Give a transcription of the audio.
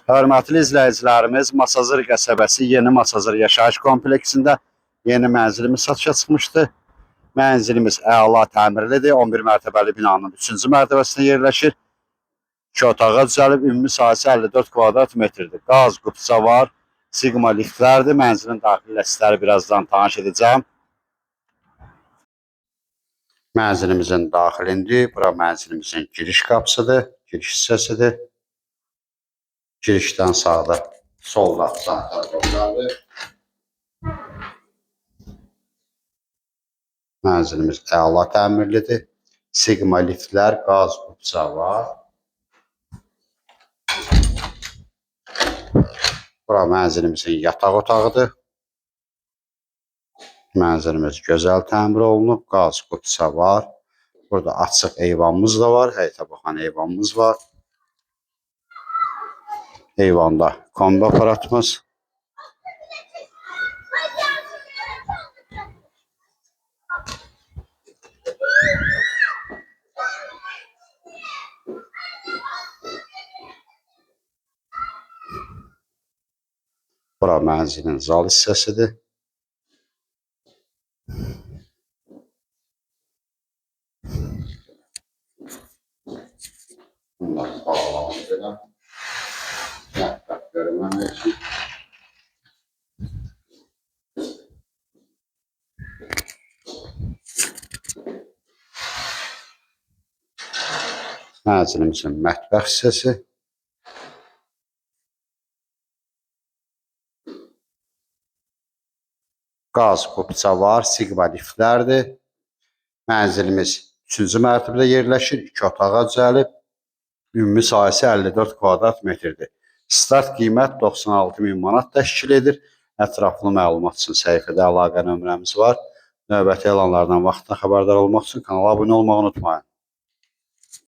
Hörmətli izləyicilərimiz, Masazır qəsəbəsi Yeni Masazır yaşayış kompleksində yeni mənzilimiz satışa çıxmışdı. Mənzilimiz əla təmirlidir. 11 mərtəbəli binanın 3-cü mərtəbəsində yerləşir. 2 otağa düzəlib, ümumi sahəsi 54 kvadrat metrdir. Qaz qutsa var, Sigma liftlərdir. Mənzilin daxili ləsiləri birazdan tanış edəcəm. Mənzilimizin daxilində, bura mənzilimizin giriş qapısıdır, giriş hissəsidir. Girişdən sağda, solda santraldır. Mənzilimiz əla təmirlidir. Sigma liftlər, qaz qutsa var. Bura mənzilimizin yataq otağıdır. Mənzilimiz gözəl təmir olunub, qaz qutsa var. Burada açıq eyvanımız da var, həyətə baxan eyvanımız var. Eyvanda kombi aparatımız. Bura mənzilin zal hissəsidir. Bunlar bağlamamız edən. Mətbəx görünməmək üçün. Mənzilimizin mətbəx hissəsi. Qaz qutsa var, Sigma liftlərdir. Mənzilimiz 3-cü mərtəbədə yerləşir, 2 otağa düzəlib. Ümumi sahəsi 54 kvadrat metrdir. Start qiymət 96.000 manat təşkil edir. Ətraflı məlumat üçün səhifədə əlaqə nömrəmiz var. Növbəti elanlardan vaxtında xəbərdar olmaq üçün kanala abunə olmağı unutmayın.